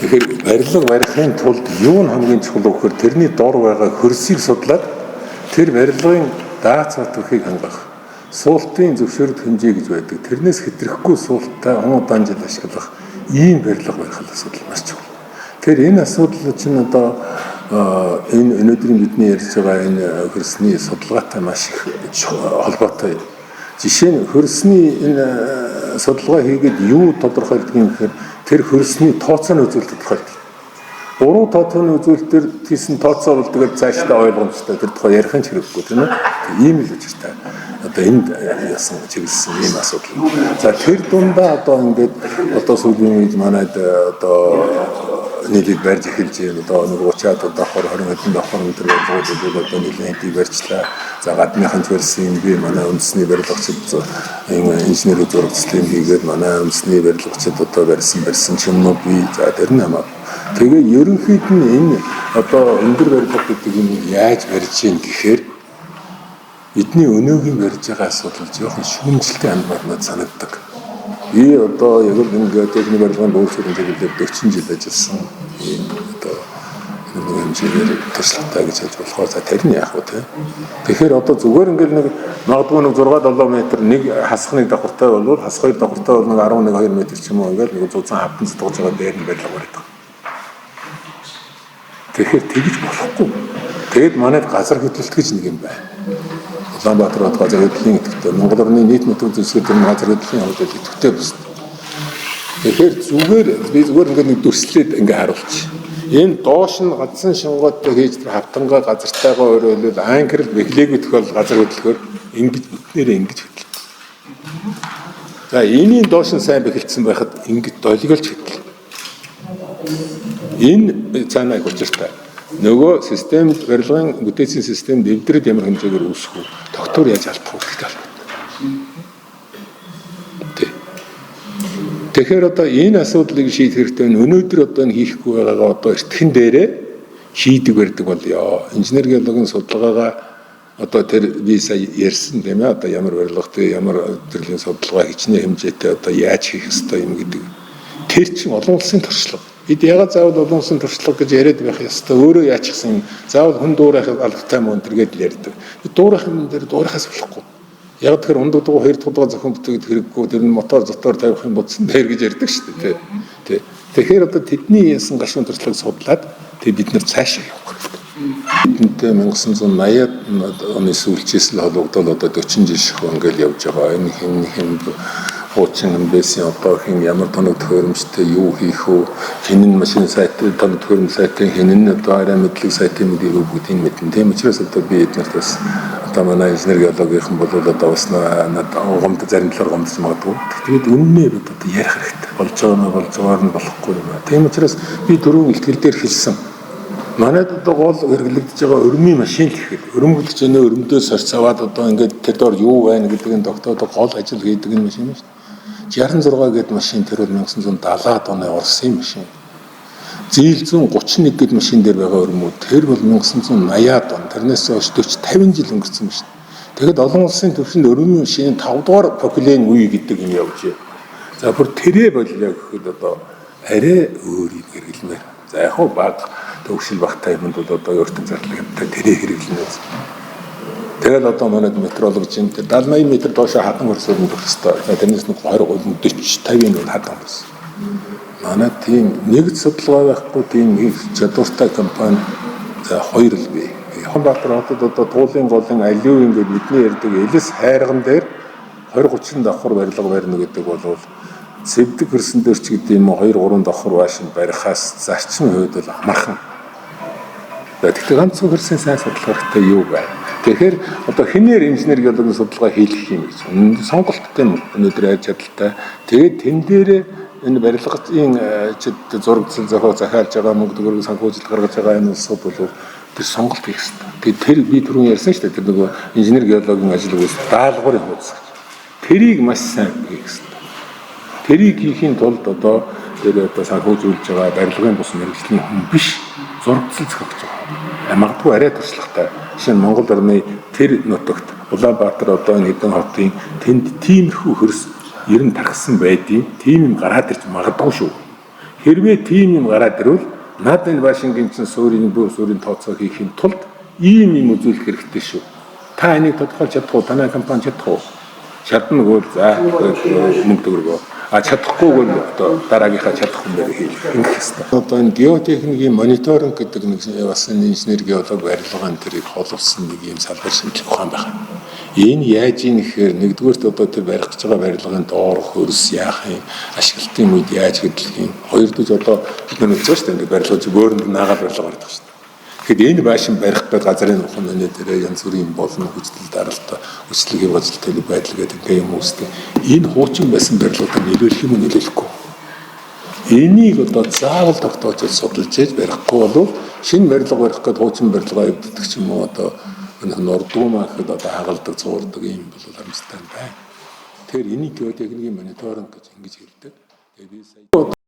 Тэгэхээр барилга барихын тулд юу нь хамгийн чухал вэ гэхээр тэрний дор байгаа хөрсийг судлаад тэр барилгын дац нутгийг хангах. Суултын зөвшөөрөлт хэмжээ гэж байдаг. Тэрнээс хэтрэхгүй суулттай удаан жил ашиглах ийм барилга барих асуудал маш чухал. Тэгэхээр энэ асуудал чинь одоо энэ өнөөдрийн бидний ярьж байгаа энэ хөрсний судалгаатай маш их холбоотой. Жишээ нь хөрсний энэ судалгаа хийгээд юу тодорхойлдог юм гэхээр тэр хөрсний тооцооны үзүүлэлт тодорхойлдог. Буруу тооцооны үзүүлэлтээр тийсэн тооцоо бол тэгээд цаашдаа ойлгомжтой тэр тухай ярих нь хэрэггүй тийм үү? Ийм л учиртай. Одоо энд ясан чиглэсэн ийм асуудал. За тэр дундаа одоо ингээд одоо сүүлийн үед манайд одоо нийлээд барьж эхэлж байна. Одоо 30-аад давхар 20 хэдэн давхар өндөр барилгууд одоо нийлээд хэдийг барьчлаа. За гадныхан төрсөн би манай үндэсний барилгачид инженерийн зурагцлын хийгээд манай үндэсний барилгачид одоо барьсан чимнүүд би за тэр нь хамаа. Тэгээ ерөнхийд нь энэ одоо өндөр барилга гэдэг юм яаж барьж ийн гэхээр бидний өнөөгийн барьж байгаа асуудал жоохон шүүмжлэлтэй хандмаар санагддаг. Би одоо яг л ингээд техник барилгын өөрчлөлт чиглэлээр 40 жил ажилласан. Энэ одоо нэг инженер туршлагатай гэж хэлж болохоор за тэр нь яах вэ те. Тэгэхээр одоо зүгээр ингээд нэг магадгүй нэг 6-7 метр нэг хасхны давхартай бол хас 2 давхартай бол нэг 11-2 метр ч юм уу ингээд нэг зузаан хавтан зутгаж байгаа дээр нь барилга барьдаг. Тэгэхээр тэгж болохгүй. Тэгэд манайд газар хөдлөлт гэж нэг юм байна. Улаанбаатар бод газар хөдлөлийн идэвхтэй Монгол орны нийт нутаг зэвсгэр дээр газар хөдлөлийн явдал идэвхтэй байна. Тэгэхээр би зүгээр ингээд нэг дүрслээд ингээд харуулчих. Энэ доош нь гадсан шингооттой хийж хавтангаа газартайгаа өрөөлөл анкерл бэхлээгүй тохиол газар хөдлөхөөр ингэж бүтнээрээ ингэж хөдлөв. За энийн доош нь сайн бэхэлдсэн байхад ингэж долгиолж хөдлөв. Энэ цаанаа учиртай. Нөгөө систем барилгын бүтээцийн систем дэвдрэл ямар хэмжээгээр үүсэх вэ? Доктор яаж алдах вэ гэдэг албатай. Тэгэхээр одоо энэ асуудлыг шийдэх хэрэгтэй. Өнөөдөр одоо энэ хийхгүй байгаагаа одоо эртхэн дээрээ шийдэг барьдаг болёо. Инженер геологийн судалгаагаа одоо тэр би сая ярьсан тийм ээ. Одоо ямар барилгатай, ямар төрлийн судалгаа хичнээн хэмжээтэй одоо яаж хийх ёстой юм гэдэг. Тэр чинь олон улсын туршлага. Бид ягаад заавал олон улсын туршлага гэж яриад байх ёстой. Өөрөө яачихсан юм. Заавал хүн дуурайхад албатай мөн тэргээд л ярьдаг. Бид дуурайх юм дээр дуурайхаас болохгүй. Яг тэр ундаг дугуй хоёр дахь удаа зохион бүтээгээд хэрэггүй. Тэр нь мотор зотоор тавих юм бодсон дээр гэж ярьдаг шүү дээ. Тэ. Тэгэхээр одоо тэдний яасан гашуун туршлагыг судлаад бид нар цаашаа явах хэрэгтэй. Бидэнтэй 1980-ад оны сүүлчээс л холбогдоод одоо 40 жил шахуу ингээл явж байгаа. Энэ хэм хуучин амбисын одоо хин ямар тоног төхөөрөмжтэй юу хийх вэ? Хинэн машин сайтын тоног төхөөрөм сайтын хинэн одоо арай мэдлэг сайтын мэдээ бүгдийг мэднэ. Тийм учраас одоо би эднэрт бас одоо манай инженер геологийнхан бол одоо бас надад гомд зарим талаар гомдож магадгүй. Тэгээд үннээр одоо ярих хэрэгтэй. Болж байгаагаар нь болохгүй юм байна. Тийм учраас би дөрөв ихтгэл дээр хэлсэн. Манайд одоо гол хэрэглэгдэж байгаа өрмийн машин л гэхэд өрөмгөлж өнөө өрөмдөөс сорцаваад одоо ингээд тэр доор юу байна гэдэг нь тогтоод гол ажил хийдэг энэ машин шүү дээ. 66 гээд машин тэр бол 1970-аад оны Оросын машин. Зээл 131 гээд машин дээр байгаа өрмүүд тэр бол 1980-аад он. Тэрнээс хойш 40-50 жил өнгөрсөн байна шүү дээ. Тэгэхэд олон улсын түвшинд өрмийн машины 5 дугаар поколен үе гэдэг юм явж байна. За бүр тэрэ боллоо гэхэд одоо арай өөр юм хэрэглэмээр. За яг хоо баг төвшил багтай юмд бол одоо өөртөө зарлагтай тэрэ хэрэглэнэ. Тэгэл одоо манайд метрологч юм тэр 70-80 м доошоо хадан хөрсөөр өгөх хэрэгтэй. Тэрнээс нэг 20 40-50 нь хадан хөрс. Манайд тийм нэгд судалгаа байхгүй тийм чадвартай компани за хоёр л бий. Улаанбаатар хотод одоо туулын голын алиу ингээд бидний ярьдаг элэс хайрган дээр 20-30 давхар барилга барьна гэдэг бол цэвдэг хөрсөн дээр ч гэдэг юм 2-3 давхар байшин барихаас зарчмын хувьд бол амархан. Тэгэхээр ганцхан хөрсөн сайн судалгаатай юу байна? Тэгэхээр одоо хинээр инженер геологийн судалгаа хийх юм гэж сонголттой өнөөдөр яаж чадaltaй. Тэгээд тэн дээрээ энэ барилгын зурагцал зохио захиалж байгаа мөнгө төгрөг санхүүжилт гаргаж байгаа энэ улсууд бол тэр сонголт хийх хэрэгтэй. Тэр би түрүүн ярьсан шүү дээ. Тэр нөгөө инженер геологийн ажил үс даалгаврын хуудас. Тэрийг маш сайн хийх хэрэгтэй. Тэрийг хийхийн тулд одоо тэр одоо санхүүжүүлж байгаа барилгын бус мэргэжлийн хүн биш зурагцал зохиогч байгаа. Магадгүй арай туршлагатай. Жишээ нь Монгол орны тэр нутагт Улаанбаатар одоо энэ хэдэн хотын тэнд тиймэрхүү хөрс ер нь тархсан байдیں۔ Тийм юм гараад ирж магадгүй шүү. Хэрвээ тийм юм гараад ирвэл над энэ Вашингтон суурийн бүр суурийн тооцоо хийхин тулд ийм юм үзүүлэх хэрэгтэй шүү. Та энийг тодорхойлж чадах уу? Танай компани чадах уу? Чадна гэвэл за мөнгө төгрөгөө. Чадахгүйгээр одоо дараагийнхаа чадах хүнээр хийх хэрэгтэй. Одоо энэ геотехникийн мониторинг гэдэг нэг бас энэ инженер геолог барилгын тэрийг холбосон нэг юм салбар шинжлэх ухаан байна. Энэ яаж ийм гэхээр нэгдүгээрт одоо тэр барих гэж байгаа барилгын доор хөрс яах юм, ашиглалтын үед яаж хөдлөх юм. Хоёрдугаар одоо бид нар үзсэн шүү дээ барилгын бөөрөнд наагаад барилга гардаг шүү дээ. Тэгэхэд энэ машин барих гэдэг газрын ухааны дээр янз бүрийн болно хүчлэл даралт, хүчлэгийн бодлогын байдал гэдэг ингээ юм үүсдэг. Энэ хуучин байсан барилгуудыг нөлөөлөх юм уу нөлөөлөхгүй. Энийг одоо заавал тогтоож судалж яаж барихгүй болов шинэ барилга барих гэдэг хуучин барилгаа явуулдаг ч юм уу одоо нордгуумаа гэхэд одоо хагалдаг, зуурдаг юм бол харамсалтай байна. Тэгэхээр энийг геотехникийн мониторинг гэж ингэж хэлдэг. Тэгээ би сая